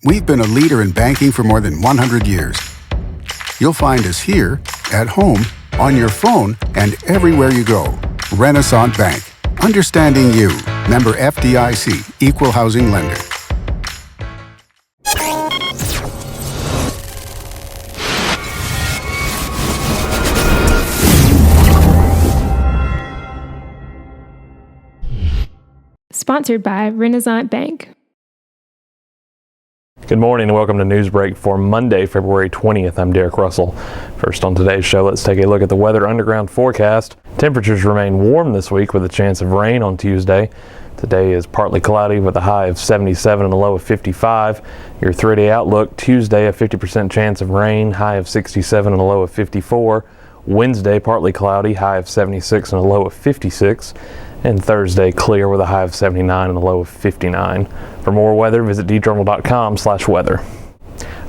We've been a leader in banking for more than 100 years. You'll find us here, at home, on your phone, and everywhere you go. Renaissance Bank. Understanding you. Member FDIC. Equal housing lender. Sponsored by Renaissance Bank. Good morning and welcome to Newsbreak for Monday, February 20th. I'm Derek Russell. First on today's show, let's take a look at the weather underground forecast. Temperatures remain warm this week with a chance of rain on Tuesday. Today is partly cloudy with a high of 77 and a low of 55. Your 3-day outlook, Tuesday a 50% chance of rain, high of 67 and a low of 54. Wednesday partly cloudy, high of 76 and a low of 56. And Thursday clear with a high of 79 and a low of 59. For more weather, visit djournal.com/weather.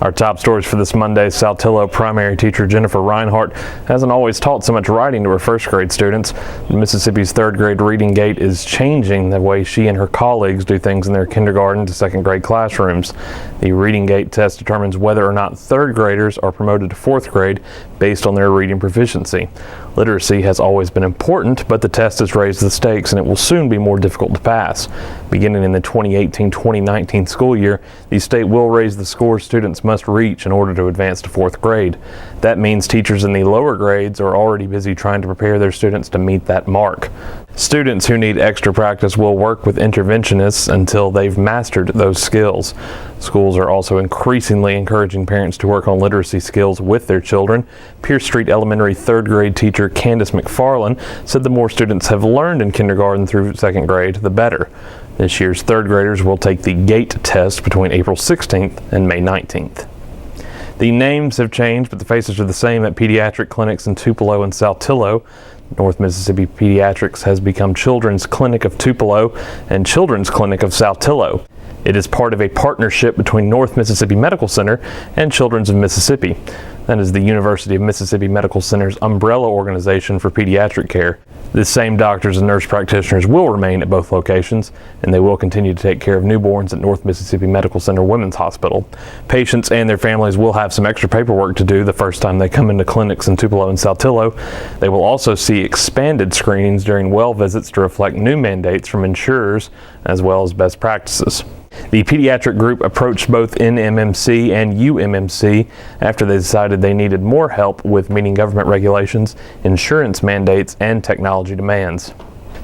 Our top stories for this Monday: Saltillo primary teacher Jennifer Reinhardt hasn't always taught so much writing to her first grade students. Mississippi's third grade reading gate is changing the way she and her colleagues do things in their kindergarten to second grade classrooms. The reading gate test determines whether or not third graders are promoted to fourth grade based on their reading proficiency. Literacy has always been important, but the test has raised the stakes and it will soon be more difficult to pass. Beginning in the 2018-2019 school year, the state will raise the scores students must reach in order to advance to fourth grade. That means teachers in the lower grades are already busy trying to prepare their students to meet that mark. Students who need extra practice will work with interventionists until they've mastered those skills. Schools are also increasingly encouraging parents to work on literacy skills with their children. Pierce Street Elementary third grade teacher Candace McFarland said the more students have learned in kindergarten through second grade, the better. This year's third graders will take the GATE test between April 16th and May 19th. The names have changed, but the faces are the same at pediatric clinics in Tupelo and Saltillo. North Mississippi Pediatrics has become Children's Clinic of Tupelo and Children's Clinic of Saltillo. It is part of a partnership between North Mississippi Medical Center and Children's of Mississippi. That is the University of Mississippi Medical Center's umbrella organization for pediatric care. The same doctors and nurse practitioners will remain at both locations, and they will continue to take care of newborns at North Mississippi Medical Center Women's Hospital. Patients and their families will have some extra paperwork to do the first time they come into clinics in Tupelo and Saltillo. They will also see expanded screenings during well visits to reflect new mandates from insurers as well as best practices. The pediatric group approached both NMMC and UMMC after they decided they needed more help with meeting government regulations, insurance mandates, and technology demands.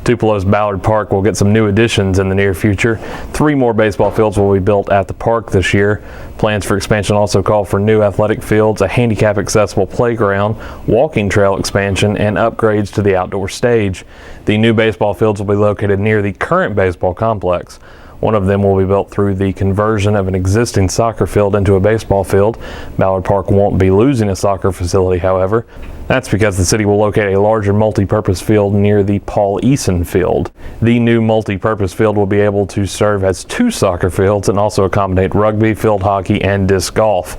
Tupelo's Ballard Park will get some new additions in the near future. 3 more baseball fields will be built at the park this year. Plans for expansion also call for new athletic fields, a handicap-accessible playground, walking trail expansion, and upgrades to the outdoor stage. The new baseball fields will be located near the current baseball complex. One of them will be built through the conversion of an existing soccer field into a baseball field. Ballard Park won't be losing a soccer facility, however. That's because the city will locate a larger multi-purpose field near the Paul Eason Field. The new multi-purpose field will be able to serve as 2 soccer fields and also accommodate rugby, field hockey, and disc golf.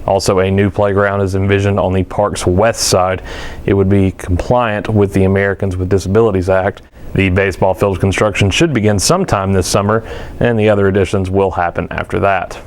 Also, a new playground is envisioned on the park's west side. It would be compliant with the Americans with Disabilities Act. The baseball field construction should begin sometime this summer, and the other additions will happen after that.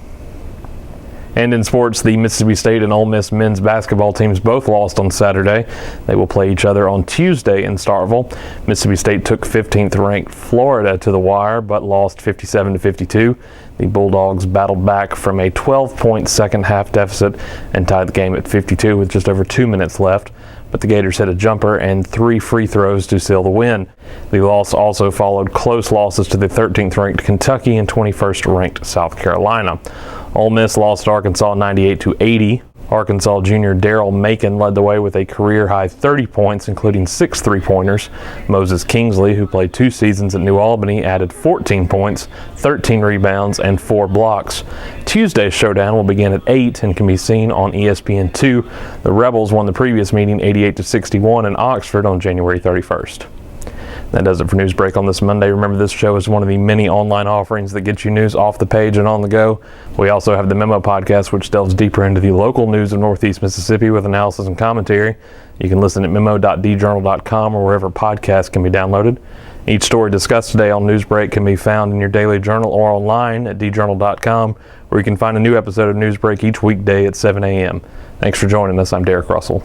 And in sports, the Mississippi State and Ole Miss men's basketball teams both lost on Saturday. They will play each other on Tuesday in Starkville. Mississippi State took 15th-ranked Florida to the wire, but lost 57-52. The Bulldogs battled back from a 12-point second-half deficit and tied the game at 52 with just over 2 minutes left. But the Gators hit a jumper and 3 free throws to seal the win. The loss also followed close losses to the 13th-ranked Kentucky and 21st-ranked South Carolina. Ole Miss lost to Arkansas 98-80. Arkansas junior Darrell Macon led the way with a career-high 30 points, including 6 three-pointers. Moses Kingsley, who played 2 seasons at New Albany, added 14 points, 13 rebounds, and 4 blocks. Tuesday's showdown will begin at 8 and can be seen on ESPN2. The Rebels won the previous meeting 88-61 in Oxford on January 31st. That does it for Newsbreak on this Monday. Remember, this show is one of the many online offerings that get you news off the page and on the go. We also have the Memo podcast, which delves deeper into the local news of Northeast Mississippi with analysis and commentary. You can listen at memo.djournal.com or wherever podcasts can be downloaded. Each story discussed today on Newsbreak can be found in your daily journal or online at djournal.com, where you can find a new episode of Newsbreak each weekday at 7 a.m. Thanks for joining us. I'm Derek Russell.